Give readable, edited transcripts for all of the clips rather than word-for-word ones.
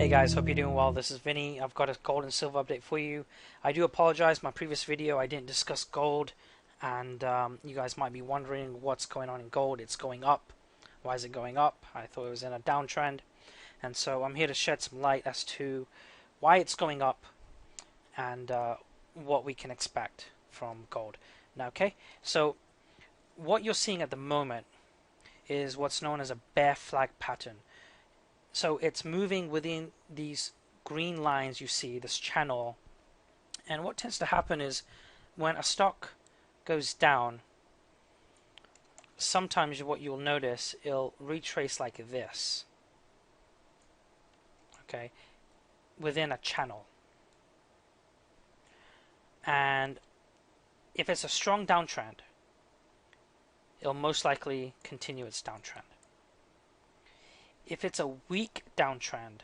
Hey guys, hope you're doing well. This is Vinny. I've got a gold and silver update for you. I do apologize, my previous video I didn't discuss gold, and you guys might be wondering what's going on in gold. It's going up. Why is it going up? I thought it was in a downtrend, and so I'm here to shed some light as to why it's going up and what we can expect from gold. Now, okay, so what you're seeing at the moment is what's known as a bear flag pattern. So it's moving within these green lines you see, this channel. And what tends to happen is when a stock goes down, sometimes what you'll notice, it'll retrace like this. Okay, within a channel. And if it's a strong downtrend, it'll most likely continue its downtrend. If it's a weak downtrend,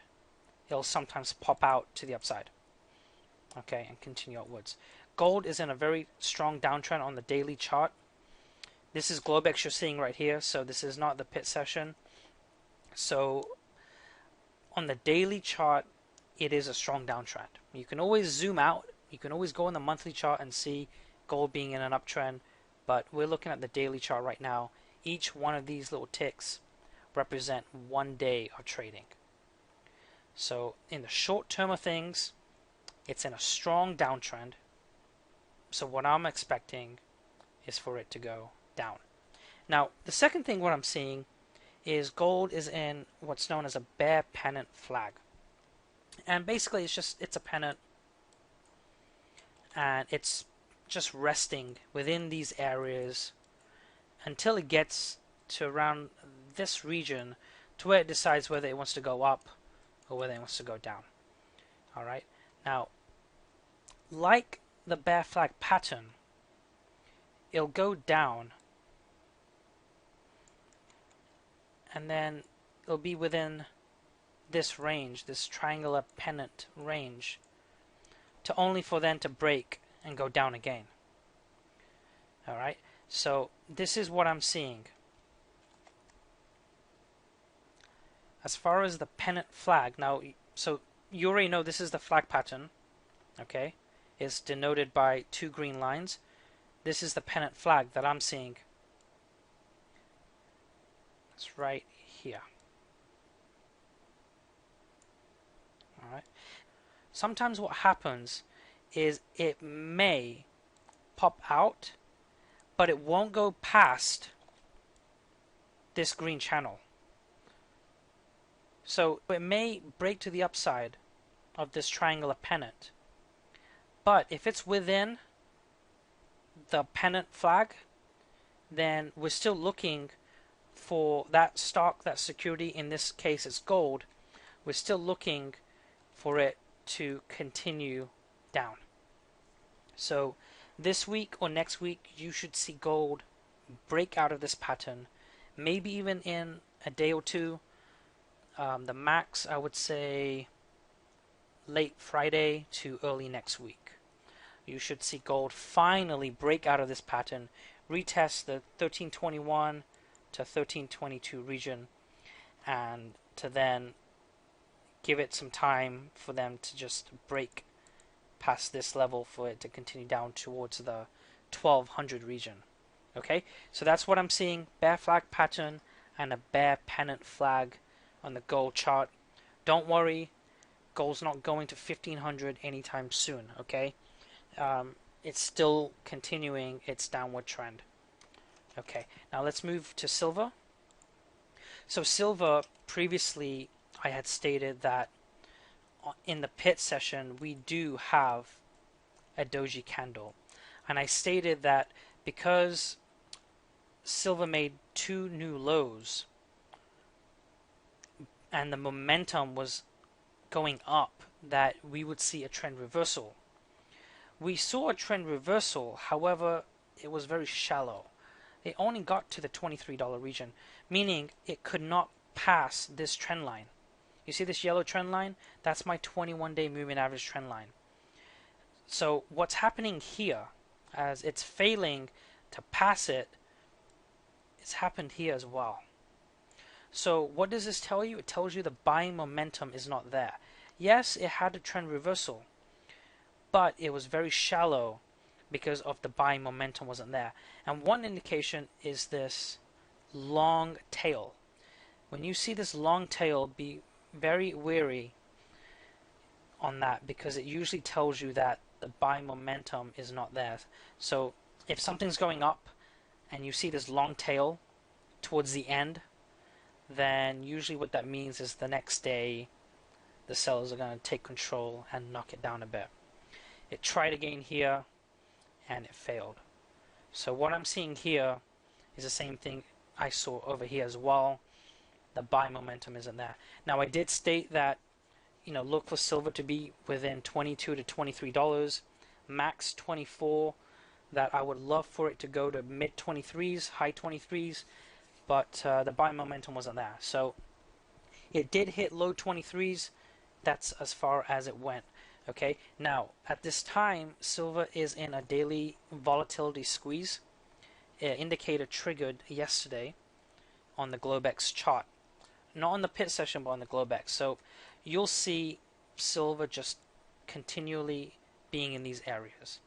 it'll sometimes pop out to the upside, okay, and continue upwards. Gold is in a very strong downtrend on the daily chart. This is Globex you're seeing right here, so this is not the pit session. So on the daily chart, it is a strong downtrend. You can always zoom out. You can always go on the monthly chart and see gold being in an uptrend, but we're looking at the daily chart right now. Each one of these little ticks represent 1 day of trading. So in the short term of things, it's in a strong downtrend. So what I'm expecting is for it to go down. Now, the second thing what I'm seeing is gold is in what's known as a bear pennant flag. And basically it's a pennant, and it's just resting within these areas until it gets to around this region, to where it decides whether it wants to go up or whether it wants to go down. Alright, now like the bear flag pattern, it'll go down and then it'll be within this range, this triangular pennant range, to only for then to break and go down again. Alright, so this is what I'm seeing. As far as the pennant flag, now, so you already know this is the flag pattern, okay? It's denoted by 2 green lines. This is the pennant flag that I'm seeing. It's right here. Alright. Sometimes what happens is it may pop out, but it won't go past this green channel. So it may break to the upside of this triangular pennant, but if it's within the pennant flag, then we're still looking for that stock, that security. In this case it's gold. We're still looking for it to continue down. So this week or next week you should see gold break out of this pattern, maybe even in a day or two. The max, I would say late Friday to early next week. You should see gold finally break out of this pattern, retest the 1321 to 1322 region, and to then give it some time for them to just break past this level for it to continue down towards the 1200 region. Okay, so that's what I'm seeing. Bear flag pattern and a bear pennant flag on the gold chart. Don't worry, gold's not going to 1500 anytime soon, okay? It's still continuing its downward trend. Okay, now let's move to silver. So silver, previously I had stated that in the pit session we do have a doji candle, and I stated that because silver made 2 new lows and the momentum was going up, that we would see a trend reversal. We saw a trend reversal, however it was very shallow. It only got to the $23 region, meaning it could not pass this trend line. You see this yellow trend line? That's my 21-day moving average trend line. So what's happening here, as it's failing to pass it, it's happened here as well. So what does this tell you? It tells you the buying momentum is not there. Yes, it had a trend reversal, but it was very shallow because of the buying momentum wasn't there. And one indication is this long tail. When you see this long tail, be very wary on that because it usually tells you that the buying momentum is not there. So if something's going up and you see this long tail towards the end, then usually what that means is the next day the sellers are going to take control and knock it down a bit. It tried again here and it failed. So what I'm seeing here is the same thing I saw over here as well. The buy momentum isn't there. Now I did state that look for silver to be within $22 to $23, max 24. That I would love for it to go to mid 23s, high 23s, but the buy momentum wasn't there. So it did hit low 23s. That's as far as it went. Okay, now at this time silver is in a daily volatility squeeze. Indicator triggered yesterday on the Globex chart, not on the pit session but on the Globex. So you'll see silver just continually being in these areas.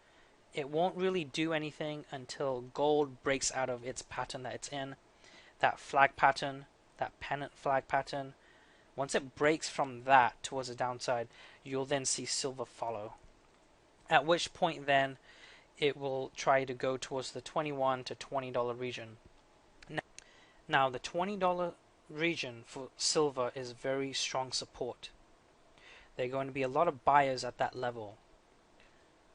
It won't really do anything until gold breaks out of its pattern that it's in, that flag pattern, that pennant flag pattern. Once it breaks from that towards the downside, you'll then see silver follow. At which point then it will try to go towards the $21 to $20 region. Now the $20 region for silver is very strong support. There are going to be a lot of buyers at that level.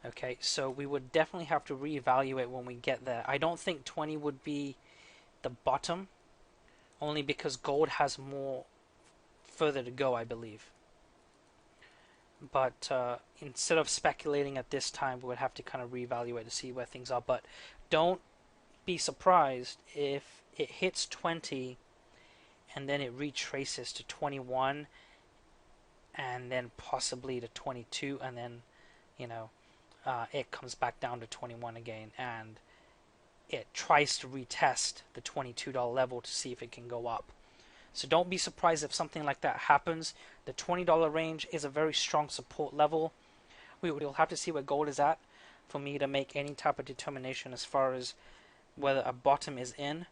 Okay, so we would definitely have to reevaluate when we get there. I don't think 20 would be the bottom, only because gold has more further to go, I believe. But instead of speculating at this time, we would have to kind of reevaluate to see where things are. But don't be surprised if it hits 20 and then it retraces to 21 and then possibly to 22 and then it comes back down to 21 again and it tries to retest the $22 level to see if it can go up. So don't be surprised if something like that happens. The $20 range is a very strong support level. We'll have to see where gold is at for me to make any type of determination as far as whether a bottom is in.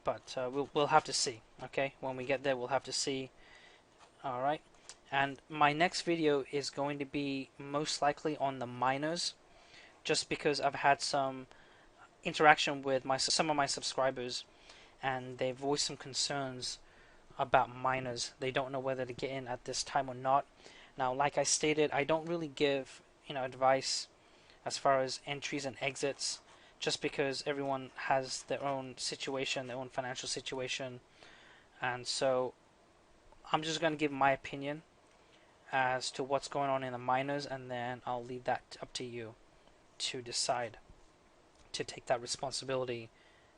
But we'll have to see. Okay, when we get there, we'll have to see. All right. And my next video is going to be most likely on the miners, just because I've had some interaction with some of my subscribers, and they've voiced some concerns about miners. They don't know whether to get in at this time or not. Now, like I stated, I don't really give advice as far as entries and exits, just because everyone has their own situation, their own financial situation, and so I'm just going to give my opinion as to what's going on in the miners, and then I'll leave that up to you to decide, to take that responsibility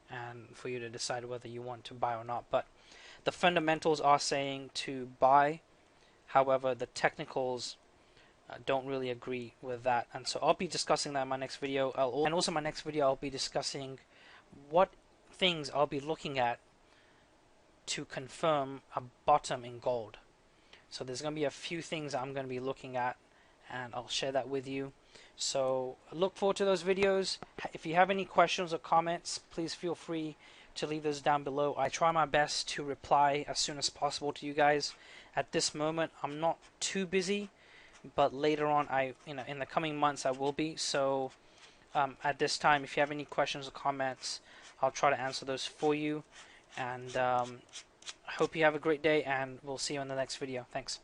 and for you to decide whether you want to buy or not. But the fundamentals are saying to buy, however the technicals don't really agree with that, and so I'll be discussing that in my next video. And also in my next video I'll be discussing what things I'll be looking at to confirm a bottom in gold. So there's going to be a few things I'm going to be looking at, and I'll share that with you. So look forward to those videos. If you have any questions or comments, please feel free to leave those down below. I try my best to reply as soon as possible to you guys. At this moment, I'm not too busy, but later on, in the coming months, I will be. So at this time, if you have any questions or comments, I'll try to answer those for you. And I hope you have a great day, and we'll see you in the next video. Thanks.